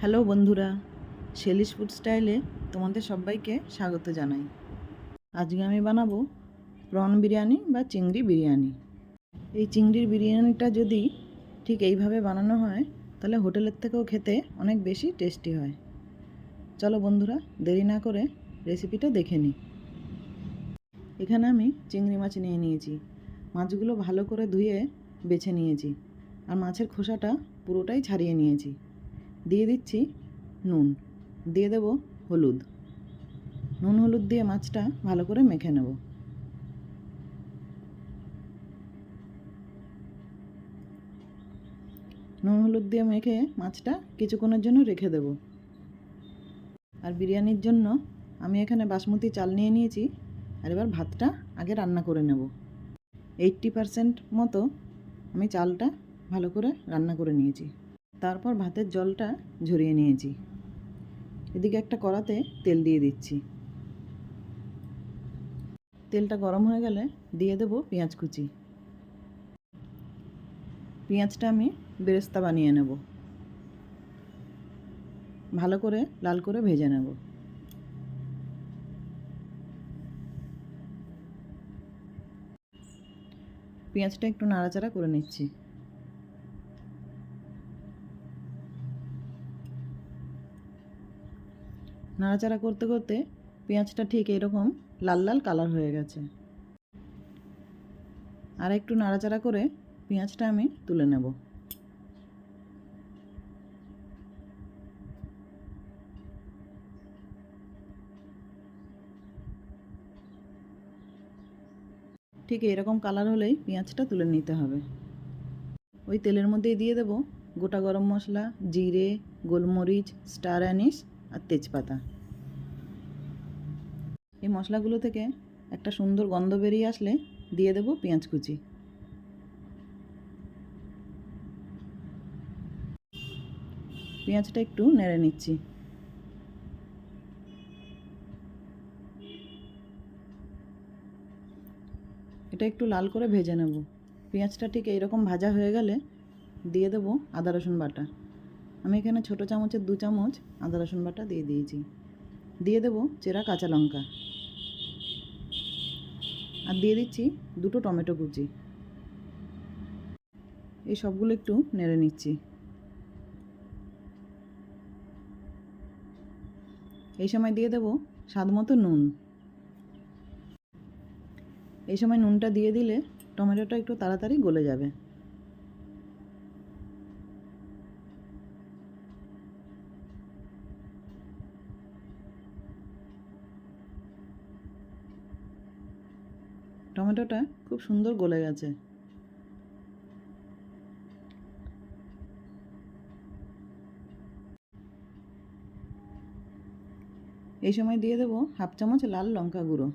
Hello বন্ধুরা, Shelley's food স্টাইলে তোমাদের সবাইকে স্বাগত জানাই। আজকে আমি বানাবো প্রন বিরিয়ানি বা চিংড়ি বিরিয়ানি। এই চিংড়ির বিরিয়ানিটা যদি ঠিক এইভাবে বানানো হয় তাহলে হোটেলের থেকেও খেতে অনেক বেশি টেস্টি হয়। চলো বন্ধুরা, দেরি না করে রেসিপিটা দেখে নিই। এখানে আমি চিংড়ি মাছ নিয়ে নিয়েছি। মাছগুলো ভালো করে ধুয়ে বেছে নিয়েছি, আর মাছের খোসাটা পুরোটাই ছাড়িয়ে নিয়েছি। দিয়ে দিচ্ছি নুন, দিয়ে দেব হলুদ। নুন হলুদ দিয়ে মাছটা ভালো করে মেখে নেব। নুন হলুদ দিয়ে মেখে মাছটা কিছুক্ষণের জন্য রেখে দেব। আর বিরিয়ানির জন্য আমি এখানে বাসমতি চাল নিয়ে নিয়েছি। আর এবার ভাতটা আগে রান্না করে নেব। 80% মতো আমি চালটা ভালো করে রান্না করে নিয়েছি। তারপর ভাতের জলটা ঝরিয়ে নিয়েছি। এদিকে একটা কড়াতে তেল দিয়ে দিচ্ছি। তেলটা গরম হয়ে গেলে দিয়ে দেব পেঁয়াজ কুচি। পেঁয়াজটা আমি বেরেস্তা বানিয়ে নেব। ভালো করে লাল করে ভেজে নেব। পেঁয়াজটা একটু নাড়াচাড়া করে নিচ্ছি। নাড়াচাড়া করতে করতে পেঁয়াজটা ঠিক এরকম লাল লাল কালার হয়ে গেছে। আর একটু নাড়াচাড়া করে পেঁয়াজটা আমি তুলে নেব। ঠিক এরকম কালার হলেই পেঁয়াজটা তুলে নিতে হবে। ওই তেলের মধ্যেই দিয়ে দেব গোটা গরম মশলা, জিরে, গোলমরিচ, স্টার অ্যানিস আর তেজপাতা। এই মশলাগুলো থেকে একটা সুন্দর গন্ধ বেরিয়ে আসলে দিয়ে দেব পেঁয়াজ কুচি। পেঁয়াজটা একটু নেড়ে নিচ্ছি। এটা একটু লাল করে ভেজে নেব। পেঁয়াজটা ঠিক এইরকম ভাজা হয়ে গেলে দিয়ে দেব আদা রসুন বাটা। আমি এখানে ছোটো চামচের 2 চামচ আদা রসুন বাটা দিয়ে দিয়েছি। দিয়ে দেব চেরা কাঁচা লঙ্কা, আর দিয়ে দিচ্ছি 2টো টমেটো কুচি। এই সবগুলো একটু নেড়ে নিচ্ছি। এই সময় দিয়ে দেব স্বাদ মতো নুন। এই সময় নুনটা দিয়ে দিলে টমেটোটা একটু তাড়াতাড়ি গলে যাবে। টমেটোটা খুব সুন্দর গলে গেছে। এই সময় দিয়ে দেব হাফ চামচ লাল লঙ্কা গুঁড়ো।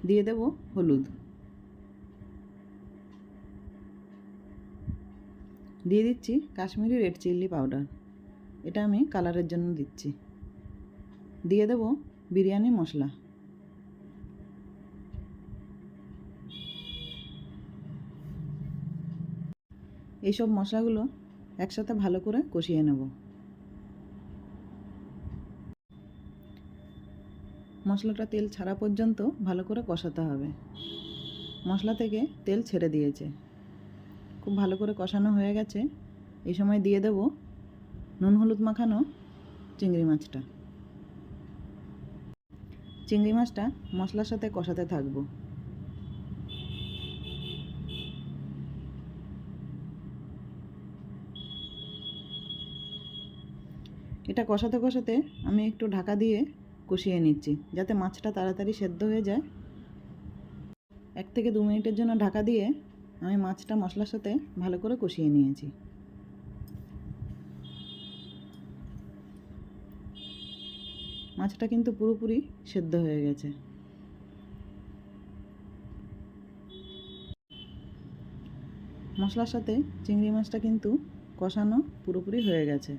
দিয়ে দেব হলুদ। দিয়ে দিচ্ছি কাশ্মীরি রেড চিলি পাউডার। এটা আমি কালারের জন্য দিচ্ছি। দিয়ে দেব বিরিয়ানি মশলা। এইসব মশলাগুলো একসাথে ভালো করে কষিয়ে নেব। মশলাটা তেল ছাড়া পর্যন্ত ভালো করে কষাতে হবে। মশলা থেকে তেল ছেড়ে দিয়েছে, খুব ভালো করে কষানো হয়ে গেছে। এই সময় দিয়ে দেব নুন হলুদ মাখানো চিংড়ি মাছটা। চিংড়ি মাছটা মশলার সাথে কষাতে থাকবো। এটা কষাতে কষাতে আমি একটু ঢাকা দিয়ে কষিয়ে নিচ্ছি, যাতে মাছটা তাড়াতাড়ি সেদ্ধ হয়ে যায়। 1 থেকে 2 মিনিটের জন্য ঢাকা দিয়ে আমি মাছটা মশলার সাথে ভালো করে কষিয়ে নিয়েছি। মাছটা কিন্তু পুরোপুরি সেদ্ধ হয়ে গেছে। মশলার সাথে চিংড়ি মাছটা কিন্তু কষানো পুরোপুরি হয়ে গেছে।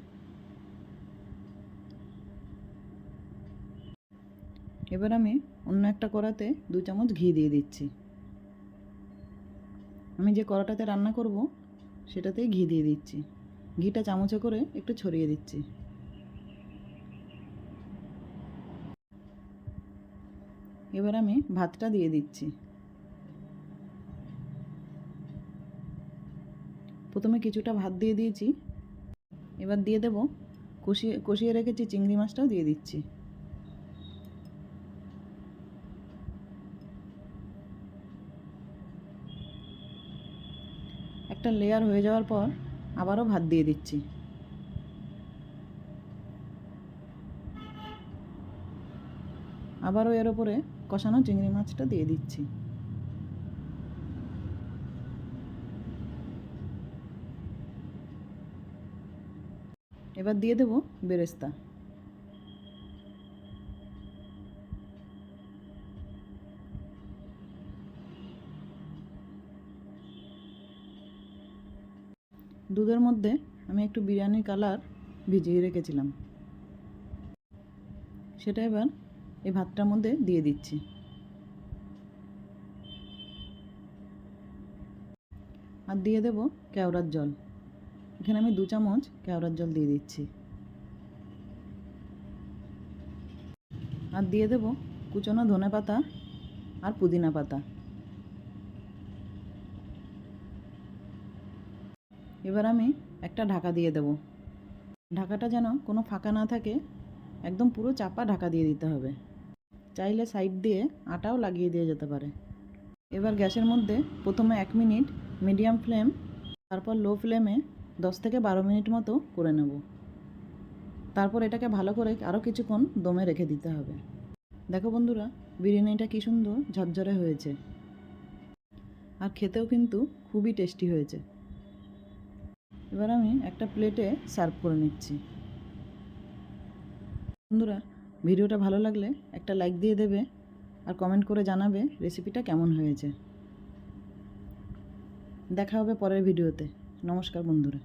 এবার আমি অন্য একটা কড়াতে 2 চামচ ঘি দিয়ে দিচ্ছি। আমি যে কড়াটাতে রান্না করব সেটাতেই ঘি দিয়ে দিচ্ছি। ঘিটা চামচে করে একটু ছড়িয়ে দিচ্ছি। এবার আমি ভাতটা দিয়ে দিচ্ছি। প্রথমে কিছুটা ভাত দিয়ে দিয়েছি, এবার দিয়ে দেব কষিয়ে রেখেছি চিংড়ি মাছটাও দিয়ে দিচ্ছি। একটা লেয়ার হয়ে যাওয়ার পর আবারও ভাত দিয়ে দিচ্ছি। আবারও এর ওপরে কষানো চিংড়ি মাছটা দিয়ে দিচ্ছি। এবার দিয়ে দেব বেরেস্তা। দুধের মধ্যে আমি একটু বিরিয়ানির কালার ভিজিয়ে রেখেছিলাম, সেটা এবার এই ভাতটার মধ্যে দিয়ে দিচ্ছি। আর দিয়ে দেব কেওড়ার জল। এখানে আমি 2 চামচ কেওড়ার জল দিয়ে দিচ্ছি। আর দিয়ে দেব কুচনো ধনেপাতা আর পুদিনা পাতা। এবার আমি একটা ঢাকা দিয়ে দেব। ঢাকাটা যেন কোনো ফাঁকা না থাকে, একদম পুরো চাপা ঢাকা দিয়ে দিতে হবে। চাইলে সাইড দিয়ে আটাও লাগিয়ে দিয়ে যেতে পারে। এবার গ্যাসের মধ্যে প্রথমে 1 মিনিট মিডিয়াম ফ্লেম, তারপর লো ফ্লেমে 10 থেকে 12 মিনিট মতো করে নেব। তারপর এটাকে ভালো করে আরও কিছুক্ষণ দমে রেখে দিতে হবে। দেখো বন্ধুরা, বিরিয়ানিটা কী সুন্দর ঝরঝরে হয়েছে, আর খেতেও কিন্তু খুবই টেস্টি হয়েছে। এবার আমি একটা প্লেটে সার্ভ করে নিচ্ছি। বন্ধুরা, ভিডিওটা ভালো লাগলে একটা লাইক দিয়ে দেবে আর কমেন্ট করে জানাবে রেসিপিটা কেমন হয়েছে। দেখা হবে পরের ভিডিওতে। নমস্কার বন্ধুরা।